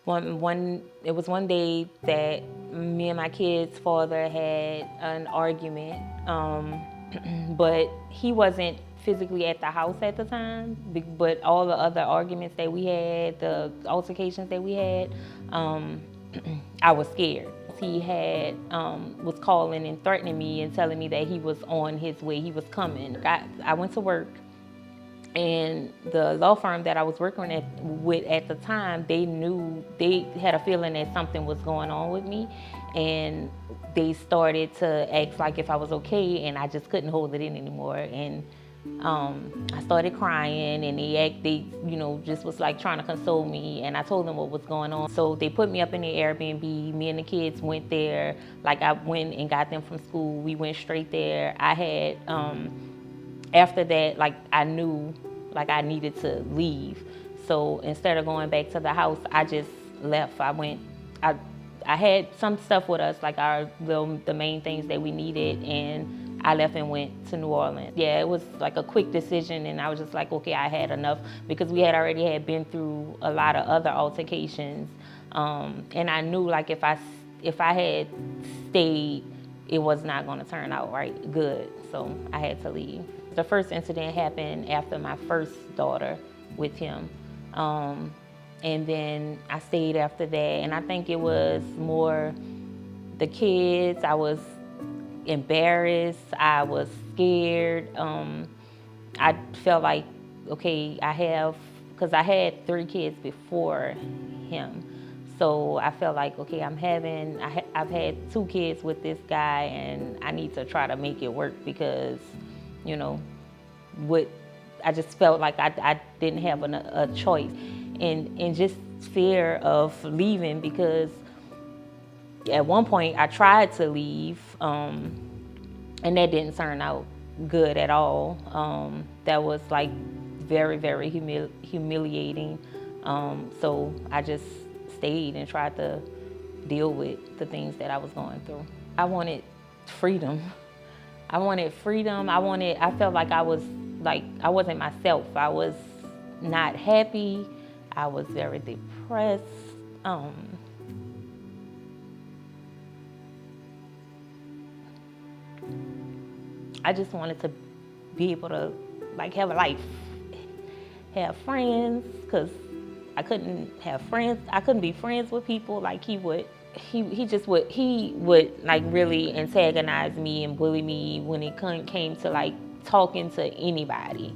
It was one day that me and my kid's father had an argument, but he wasn't physically at the house at the time. But all the other arguments that we had, the altercations that we had, I was scared. He had was calling and threatening me and telling me that he was on his way, he was coming. I went to work. And the law firm that I was working with at the time, they had a feeling that something was going on with me. And they started to ask like if I was okay, and I just couldn't hold it in anymore. And I started crying, and they just was like trying to console me. And I told them what was going on. So they put me up in the Airbnb. Me and the kids went there. Like I went and got them from school. We went straight there. I had, after that, like I knew like I needed to leave. So instead of going back to the house, I just left. I had some stuff with us, like the main things that we needed, and I left and went to New Orleans. Yeah, it was like a quick decision, and I was just like, okay, I had enough, because we had already been through a lot of other altercations, and I knew like if I had stayed, it was not going to turn out good. So I had to leave. The first incident happened after my first daughter with him. And then I stayed after that. And I think it was more the kids. I was embarrassed. I was scared. I felt like, okay, because I had 3 kids before him. So I felt like, okay, I've had 2 kids with this guy, and I need to try to make it work, because, I just felt like I didn't have a choice. And just fear of leaving, because at one point I tried to leave, and that didn't turn out good at all. That was like very, very humiliating. So I just stayed and tried to deal with the things that I was going through. I wanted freedom. I felt like I wasn't myself. I was not happy. I was very depressed. I just wanted to be able to have a life, have friends, because I couldn't have friends. I couldn't be friends with people like he would. He would really antagonize me and bully me when it came to talking to anybody.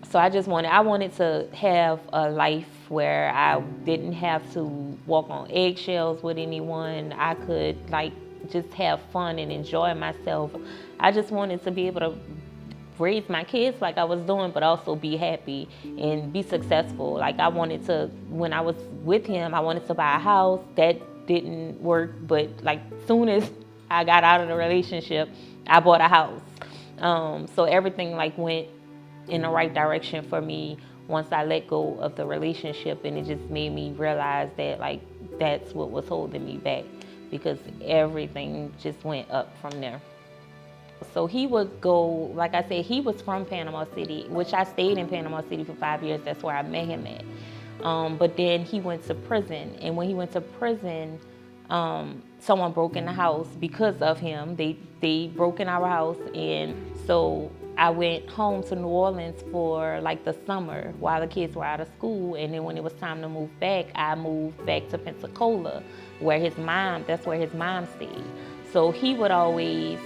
So I wanted to have a life where I didn't have to walk on eggshells with anyone. I could just have fun and enjoy myself. I just wanted to be able to raise my kids like I was doing, but also be happy and be successful. I wanted to, when I was with him, I wanted to buy a house. That didn't work, but soon as I got out of the relationship, I bought a house. So everything went in the right direction for me once I let go of the relationship, and it just made me realize that that's what was holding me back, because everything just went up from there. So he would go, like I said, he was from Panama City, which I stayed in Panama City for 5 years. That's where I met him at. But then he went to prison. And when he went to prison, someone broke in the house because of him. They broke in our house. And so I went home to New Orleans for the summer while the kids were out of school. And then when it was time to move back, I moved back to Pensacola, that's where his mom stayed. So he would always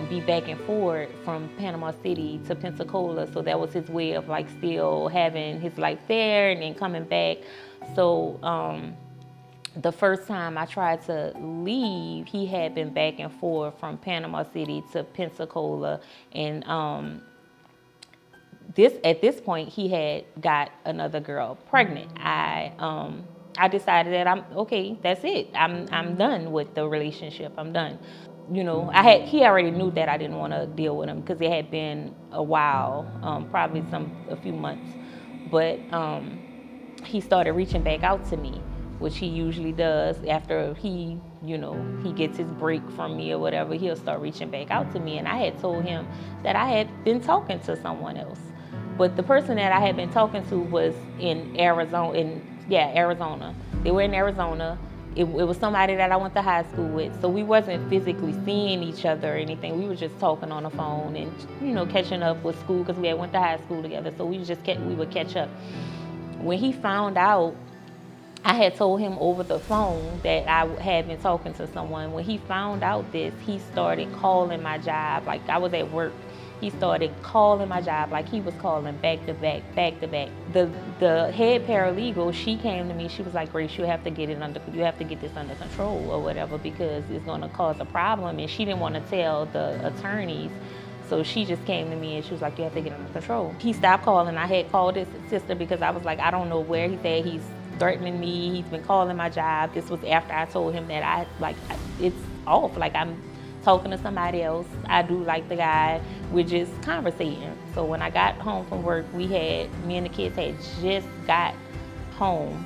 be back and forth from Panama City to Pensacola. So that was his way of still having his life there and then coming back. So the first time I tried to leave, he had been back and forth from Panama City to Pensacola. And at this point, he had got another girl pregnant. I decided that that's it. I'm done with the relationship. I'm done. He already knew that I didn't want to deal with him, because it had been a while, probably a few months. But he started reaching back out to me, which he usually does after he gets his break from me or whatever. He'll start reaching back out to me, and I had told him that I had been talking to someone else. But the person that I had been talking to was in Arizona. Arizona. They were in Arizona. It was somebody that I went to high school with, so we wasn't physically seeing each other or anything. We were just talking on the phone and, you know, catching up with school because we had went to high school together. So we would catch up. When he found out, I had told him over the phone that I had been talking to someone. When he found out this, he started calling my job. Like, I was at work. He started calling my job, like he was calling back to back, back to back. The head paralegal, she came to me. She was like, "Grace, you have to get this under control or whatever, because it's going to cause a problem." And she didn't want to tell the attorneys, so she just came to me and she was like, "You have to get it under control." He stopped calling. I had called his sister because I was like, I don't know where. He said he's threatening me. He's been calling my job. This was after I told him that it's off. Like, I'm talking to somebody else. I do like the guy. We're just conversating. So when I got home from work, me and the kids had just got home,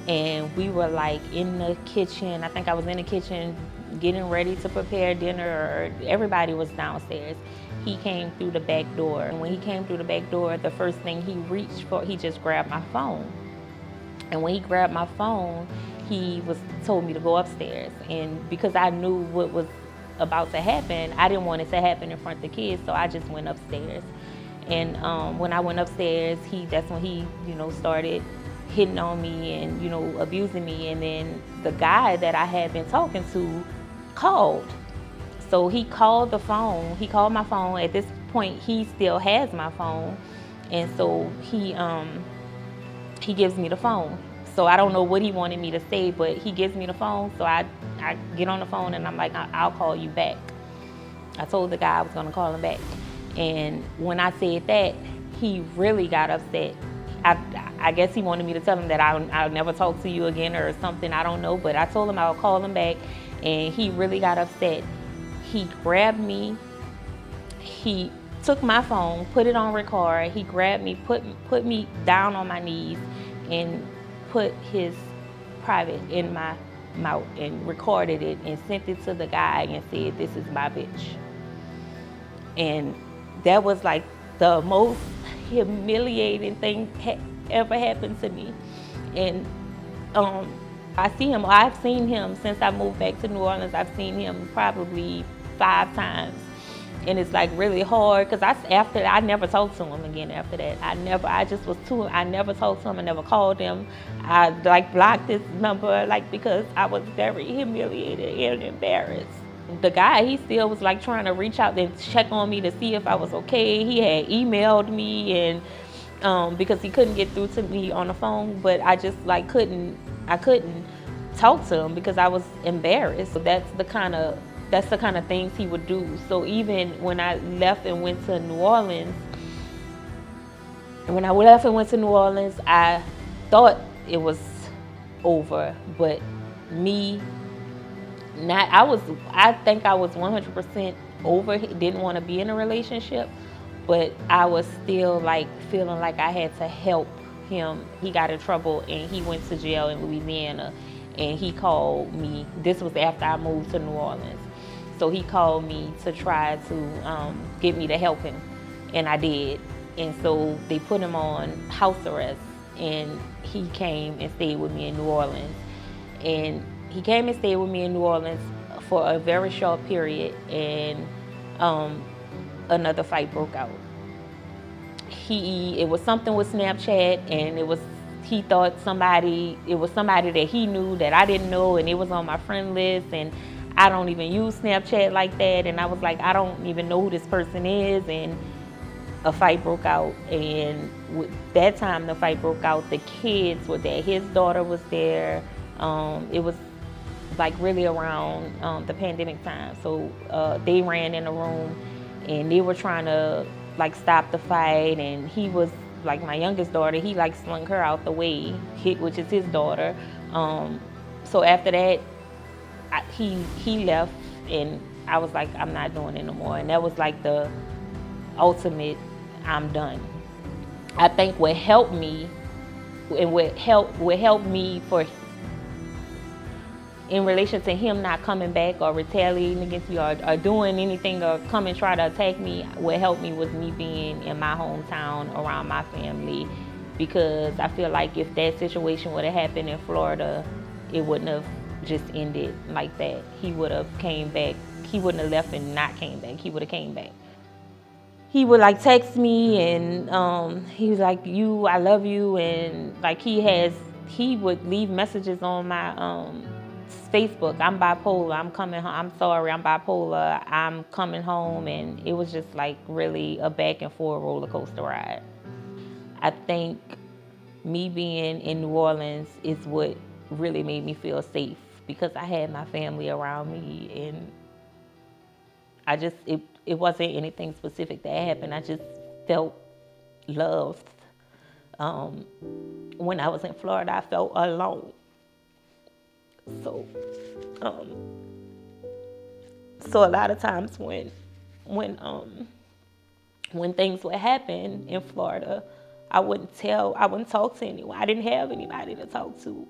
and we were like in the kitchen. I think I was in the kitchen getting ready to prepare dinner. Everybody was downstairs. He came through the back door. And when he came through the back door, the first thing he reached for, he just grabbed my phone. And when he grabbed my phone, he told me to go upstairs. And because I knew what was about to happen, I didn't want it to happen in front of the kids, so I just went upstairs. And when I went upstairs, that's when he, you know, started hitting on me and, you know, abusing me. And then the guy that I had been talking to called. So he called the phone. He called my phone. At this point, he still has my phone, and so he gives me the phone. So I don't know what he wanted me to say, but he gives me the phone. So I get on the phone and I'm like, I'll call you back. I told the guy I was gonna call him back. And when I said that, he really got upset. I guess he wanted me to tell him that I'll never talk to you again or something, I don't know. But I told him I'll call him back, and he really got upset. He grabbed me, he took my phone, put it on record. He grabbed me, put me down on my knees, and put his private in my mouth and recorded it and sent it to the guy and said, "This is my bitch." And that was like the most humiliating thing ever happened to me. And I've seen him since I moved back to New Orleans. I've seen him probably 5 times. And it's like really hard because after that, I never talked to him again after that. I never talked to him. I never called him. I like blocked his number, like, because I was very humiliated and embarrassed. The guy, he still was like trying to reach out and check on me to see if I was okay. He had emailed me and because he couldn't get through to me on the phone, but I just like couldn't talk to him because I was embarrassed. So that's the kind of things he would do. So even when I left and went to New Orleans, I thought it was over, but I think I was 100% over. Didn't want to be in a relationship, but I was still like feeling like I had to help him. He got in trouble and he went to jail in Louisiana, and he called me. This was after I moved to New Orleans. So he called me to try to get me to help him, and I did. And so they put him on house arrest, and he came and stayed with me in New Orleans. And he came and stayed with me in New Orleans for a very short period, and another fight broke out. It was something with Snapchat, and he thought it was somebody that he knew that I didn't know, and it was on my friend list, and I don't even use Snapchat like that. And I was like, I don't even know who this person is. And a fight broke out, and that time the fight broke out, the kids were there. His daughter was there. It was like really around the pandemic time. So they ran in the room and they were trying to like stop the fight, and he was like, my youngest daughter, he like slung her out the way, which is his daughter. So after that, he left, and I was like, I'm not doing it no more. And that was like the ultimate, I'm done. I think what helped me, and what helped me in relation to him not coming back or retaliating against me or doing anything or come and try to attack me, what helped me was me being in my hometown around my family, because I feel like if that situation would have happened in Florida, it wouldn't have just ended like that. He would have came back. He wouldn't have left and not came back. He would have came back. He would like text me and he was like, I love you, and like he would leave messages on my Facebook. I'm bipolar. I'm coming home. I'm sorry. I'm bipolar. I'm coming home, and it was just like really a back and forth roller coaster ride. I think me being in New Orleans is what really made me feel safe, because I had my family around me, and it wasn't anything specific that happened. I just felt loved. When I was in Florida, I felt alone. So a lot of times when things would happen in Florida, I wouldn't talk to anyone. I didn't have anybody to talk to.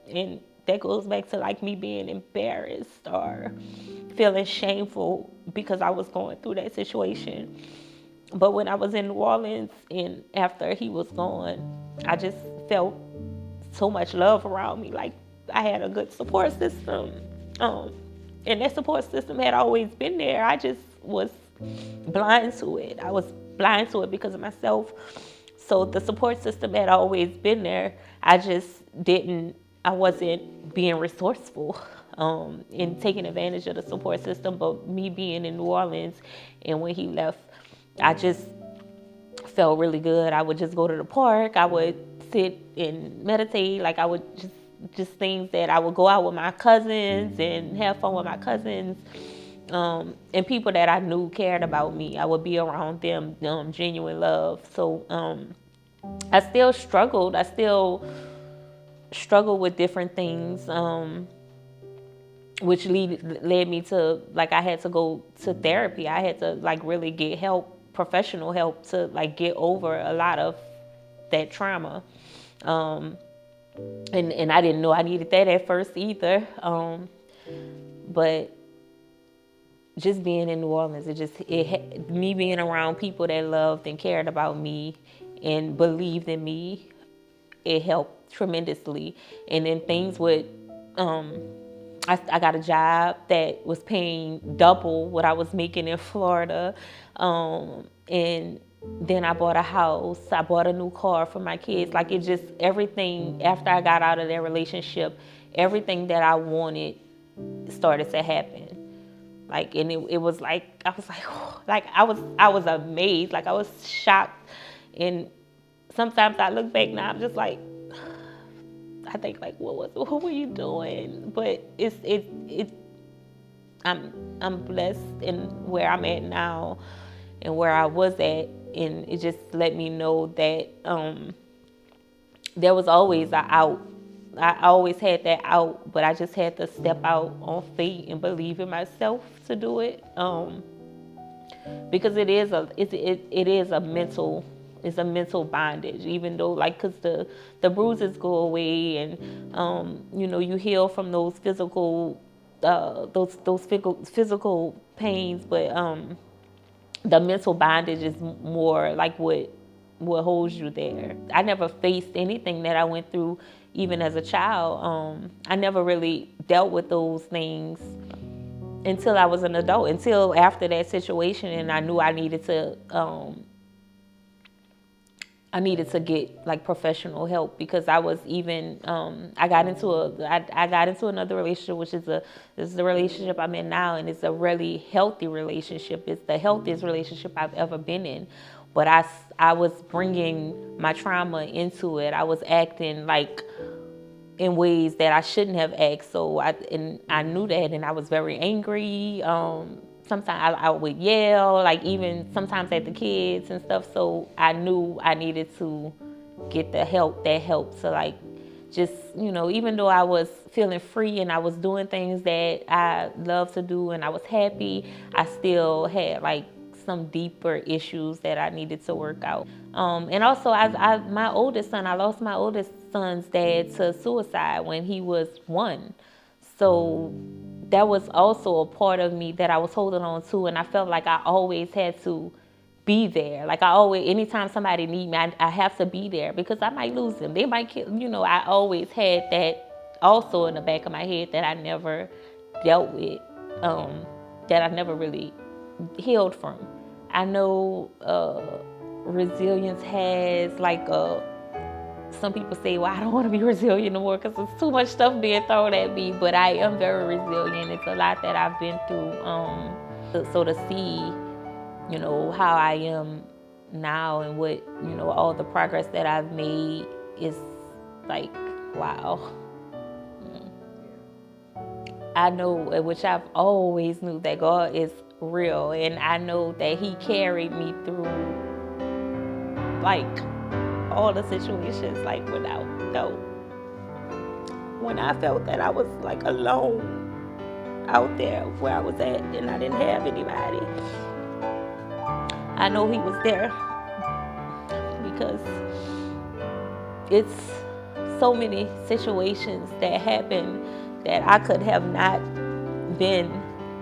And that goes back to like me being embarrassed or feeling shameful because I was going through that situation. But when I was in New Orleans and after he was gone, I just felt so much love around me. Like I had a good support system. And that support system had always been there. I just was blind to it. I was blind to it because of myself. So the support system had always been there. I wasn't being resourceful in taking advantage of the support system. But me being in New Orleans, and when he left, I just felt really good. I would just go to the park. I would sit and meditate. Like I would just things that I would go out with my cousins and have fun with my cousins. And people that I knew cared about me. I would be around them, genuine love. So I still struggled. I still struggled with different things, which led me to, like, I had to go to therapy. I had to, like, really get help, professional help, to, like, get over a lot of that trauma. And I didn't know I needed that at first either. But just being in New Orleans, me being around people that loved and cared about me and believed in me, it helped tremendously. And then things would, I got a job that was paying double what I was making in Florida. And then I bought a house. I bought a new car for my kids. Like everything, after I got out of that relationship, everything that I wanted started to happen. Like, and it was like, I was like, oh, like I was amazed. Like I was shocked. And sometimes I look back now, I'm just like, I think like, what were you doing? But I'm blessed in where I'm at now and where I was at, and it just let me know that there was always an out. I always had that out, but I just had to step out on faith and believe in myself to do it. Because it is a mental. It's a mental bondage, even though, like, because the bruises go away, and you heal from those physical physical pains, but the mental bondage is more like what holds you there. I never faced anything that I went through, even as a child. I never really dealt with those things until I was an adult, until after that situation, and I knew I needed to get like professional help, because I was even I got into another relationship, which is the relationship I'm in now, and it's a really healthy relationship. It's the healthiest relationship I've ever been in. But I was bringing my trauma into it. I was acting like in ways that I shouldn't have acted. So I knew that, and I was very angry. Sometimes I would yell, like even sometimes at the kids and stuff. So I knew I needed to get the help that helped to, like, just, even though I was feeling free and I was doing things that I love to do and I was happy, I still had like some deeper issues that I needed to work out. And also my oldest son, I lost my oldest son's dad to suicide when he was 1. So that was also a part of me that I was holding on to, and I felt like I always had to be there. Like I always, anytime somebody need me, I have to be there because I might lose them. They might kill, I always had that also in the back of my head that I never dealt with, that I never really healed from. I know resilience has like some people say, well, I don't want to be resilient no more because there's too much stuff being thrown at me, but I am very resilient. It's a lot that I've been through. So to see, how I am now and what, all the progress that I've made is like, wow. I know, which I've always knew, that God is real, and I know that He carried me through like all the situations, like without doubt. When I felt that I was like alone out there where I was at and I didn't have anybody, I know He was there, because it's so many situations that happen that I could have not been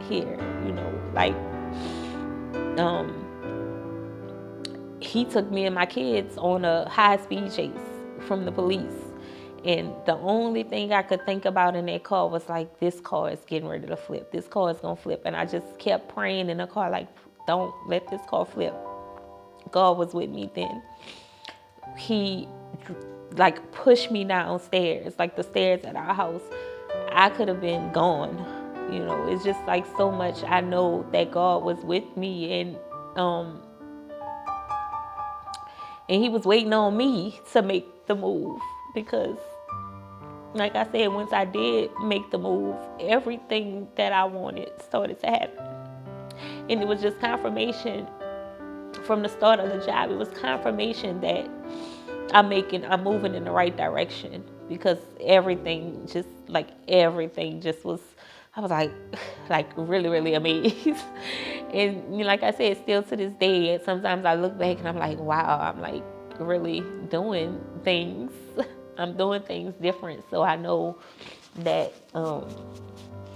here, like He took me and my kids on a high-speed chase from the police. And the only thing I could think about in that car was like, this car is getting ready to flip. This car is going to flip. And I just kept praying in the car, like, don't let this car flip. God was with me then. He like pushed me downstairs, like the stairs at our house. I could have been gone. It's just like so much. I know that God was with me, and He was waiting on me to make the move, because like I said, once I did make the move, everything that I wanted started to happen. And it was just confirmation from the start of the job. It was confirmation that I'm moving in the right direction, because everything just was, I was like really, really amazed. And like I said, still to this day, sometimes I look back and I'm like, wow, I'm like really doing things. I'm doing things different. So I know that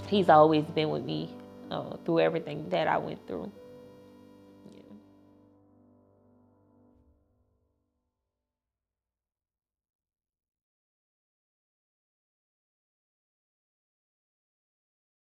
He's always been with me through everything that I went through.